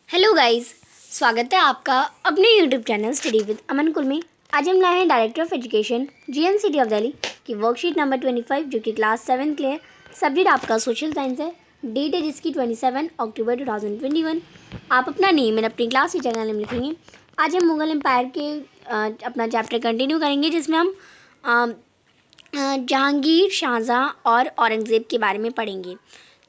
Hello guys, स्वागत है आपका अपने यूट्यूब चैनल स्टडी विद अमन कुल में। आज हम लाए हैं director of education GNCT of Delhi की वर्कशीट नंबर 25 जो कि क्लास 7 के लिए। सब्जेक्ट आपका सोशल साइंस है। डेट है जिसकी 27 अक्टूबर 2021। आप अपना नेम एंड अपनी क्लास टीचर का नेम लिखेंगे। आज हम मुगल एम्पायर के अपना चैप्टर कंटिन्यू करेंगे जिसमें हम जहांगीर, शाहजहां और औरंगज़ेब के बारे में पढ़ेंगे।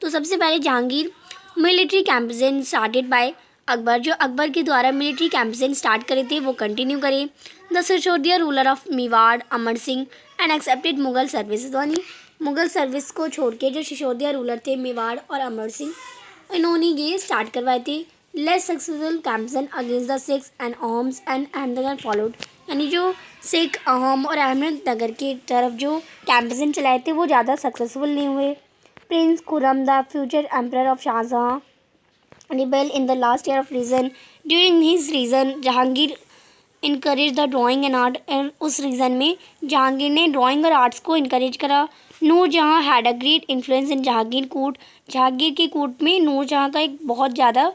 तो सबसे पहले Jahangir military campaign started by Akbar, जो अकबर के द्वारा मिलिट्री कैंपेन स्टार्ट करे थे वो कंटिन्यू करें। The Sisodia ruler of Mewar Amar Singh and accepted Mughal service, यानी मुगल सर्विस को छोड़ के जो सिसोदिया रूलर थे मेवाड़ और अमर सिंह, इन्होंने ये स्टार्ट करवाए थे। Less successful campaign against the Sikhs and Ahoms and Ahmednagar followed, यानी जो सिख, अहोम और अहमदनगर की तरफ जो कैंपेन चलाए थे वो ज़्यादा सक्सेसफुल नहीं हुए। Prince Khurram the future emperor of Shahjahan rebel in the last year of reign. During his reign, Jahangir encourage the drawing and art, and उस रीज़न में जहांगीर ने ड्राइंग और आर्ट्स को इनकरेज करा। Nur Jahan had a great influence in Jahangir court, Jahangir के court में नूरजहाँ का एक बहुत ज़्यादा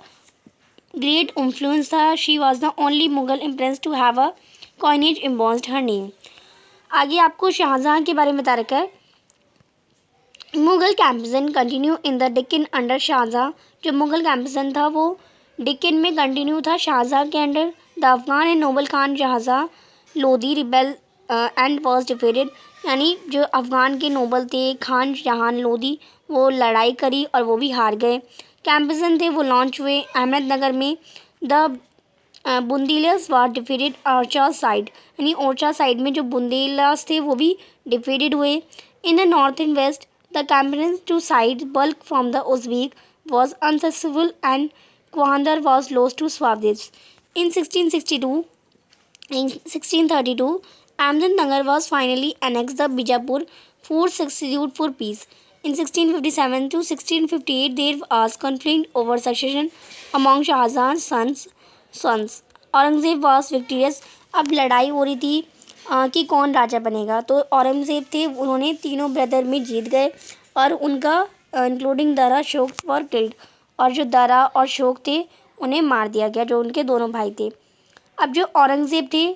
ग्रेट इन्फ्लुएंस था। She was the only Mughal empress to have a coinage embossed her name. आगे आपको शाहजहाँ के बारे में बता रखा है। Mughal campaign continue in the Deccan under Shahjahan, जो मुगल कैंपेन था वो डेक्कन में कंटिन्यू था शाहजहाँ के under. The Afghan and noble Khan Jahan Lodi rebel and was defeated, यानी जो अफगान के नोबल थे खान जहान लोधी, वो लड़ाई करी और वो भी हार गए। कैंपेन थे वो लॉन्च हुए अहमदनगर में। The Bundelas were defeated Orchha seized, यानी ओरछा साइड में जो बुंदीलस थे वो भी डिफीटेड हुए। In the north and west the campaign to side Balkh from the Uzbek was unsuccessful and Qalandar was lost to Swadesh. In 1632, Ahmednagar was finally annexed. The Bijapur force succeeded for peace. In 1657 to 1658, there was conflict over succession among Shahjahan's sons. Aurangzeb was victorious. अब लड़ाई हो रही थी कि कौन राजा बनेगा, तो औरंगज़ेब थे, उन्होंने तीनों ब्रदर में जीत गए और उनका including Dara Ashok were killed, और जो दारा और अशोक थे उन्हें मार दिया गया, जो उनके दोनों भाई थे। अब जो औरंगज़ेब थे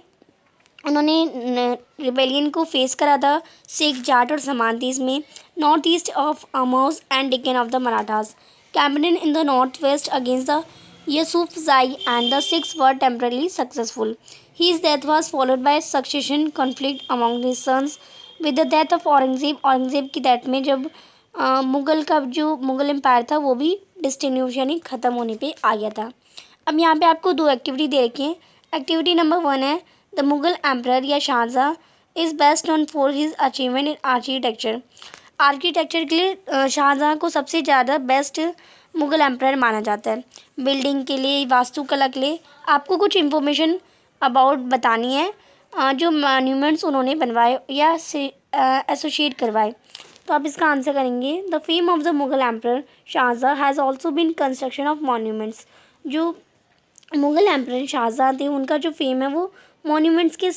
उन्होंने रिबेलियन को फेस करा था सिख, जाट और समांतीस में north east of Amos and Deccan of the Marathas. Campaign in the north west against the Yousafzai and the Sikhs were temporarily successful. His death was followed by succession conflict among his sons. With the death of Aurangzeb, Aurangzeb की death में जब मुगल का जो Mughal empire था वो भी डिस्टिन्यूश यानी ख़त्म होने पे आ गया था। अब यहाँ पे आपको दो एक्टिविटी दे रखी हैं। एक्टिविटी नंबर 1 है द मुगल एम्परर या Shah Jahan is best known for his achievement in architecture. Architecture के लिए शाहजहाँ को सबसे ज़्यादा बेस्ट मुगल एम्परर माना जाता है। बिल्डिंग के लिए, वास्तुकला के लिए आपको कुछ इन्फॉर्मेशन अबाउट बतानी है जो मॉन्यूमेंट्स उन्होंने बनवाए या एसोसिएट करवाए। तो आप इसका आंसर करेंगे the fame of the Mughal emperor Shah Jahan has also been construction of monuments. जो मुगल एम्परर शाहजहाँ थे उनका जो फेम है वो मॉन्यूमेंट्स के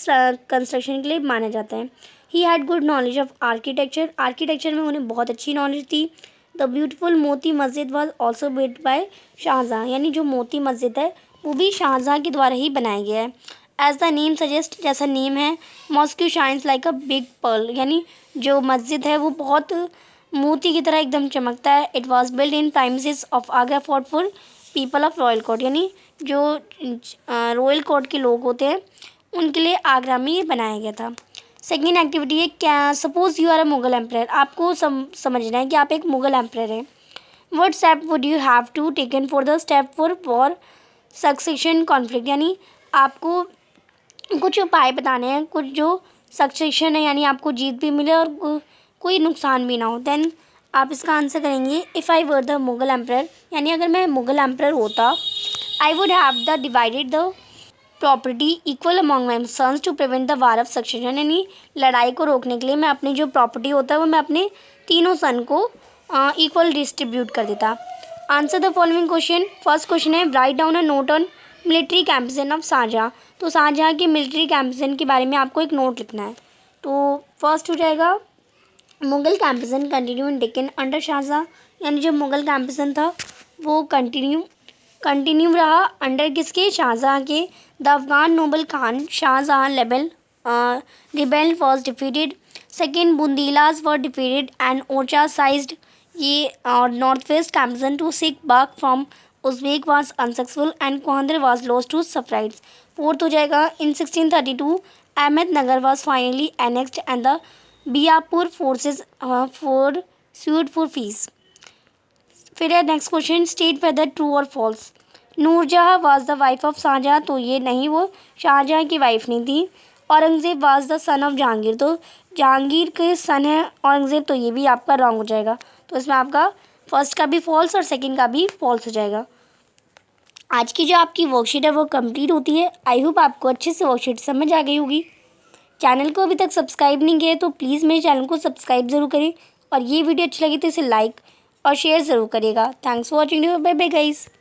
कंस्ट्रक्शन के लिए माना जाता है। He had good knowledge of architecture, architecture में उन्हें बहुत अच्छी नॉलेज थी। The beautiful Moti Masjid was also built by Shah Jahan, यानी जो मोती मस्जिद है वो भी शाहजहाँ के द्वारा ही बनाया गया है। एज द नेम सजेस्ट, जैसा नेम है, mosque shines like a big pearl, यानी जो मस्जिद है वो बहुत मोती की तरह एकदम चमकता है। It was build in premises of Agra Fort for people of royal court, यानी जो रॉयल कोर्ट के लोग होते हैं उनके लिए आगरा में ये बनाया गया था। सेकेंड एक्टिविटी है क्या suppose you are a Mughal emperor, आपको समझना है कि आप एक मुगल एम्परर हैं। What step would you have to taken for the step for war succession conflict, यानी आपको कुछ उपाय बताने हैं, कुछ जो सक्सेशन है यानी आपको जीत भी मिले और कोई नुकसान भी ना हो। देन आप इसका आंसर करेंगे if I were the Mughal emperor, यानी अगर मैं मुगल एम्परर होता I would have the divided the property equal among my sons to prevent the war of succession, यानी लड़ाई को रोकने के लिए मैं अपनी जो प्रॉपर्टी होता है वो मैं अपने तीनों सन को इक्वल डिस्ट्रीब्यूट कर देता। Answer the following question. First question है write down a note on military campaign of Shahjahan, तो शाहजहाँ के मिलिट्री कैंपेन के बारे में आपको एक नोट लिखना है। तो फर्स्ट हो जाएगा Mughal campaign continue in Deccan under Shah Jahan, यानी जो मुगल कैंपेन था वो कंटिन्यू कंटिन्यू रहा अंडर किसके, शाहजहाँ के। The Afghan noble Khan Shahjahan rebel was defeated. Second, Bundelas were defeated and Orchha seized ये और north west campaign to seize Balkh from Uzbek was unsuccessful and Kandahar was lost to Safavids. Fourth हो जाएगा, in 1632 Ahmednagar was finally annexed and the Bijapur forces for sued for fees। फिर है next question, state whether true और false. Nurjahan was the wife of Shahjahan, तो ये नहीं, वो शाहजहाँ की वाइफ नहीं थी। Aurangzeb was the son of Jahangir, तो जहांगीर के सन है औरंगजेब, तो ये भी आपका रॉन्ग हो जाएगा। तो इसमें आपका फर्स्ट का भी फॉल्स और सेकंड का भी फॉल्स हो जाएगा। आज की जो आपकी वर्कशीट है वो कंप्लीट होती है। आई होप आपको अच्छे से वर्कशीट समझ आ गई होगी। चैनल को अभी तक सब्सक्राइब नहीं किया है तो प्लीज़ मेरे चैनल को सब्सक्राइब ज़रूर करें, और ये वीडियो अच्छी लगी तो इसे लाइक और शेयर ज़रूर करिएगा। Thanks for watching, bye bye guys.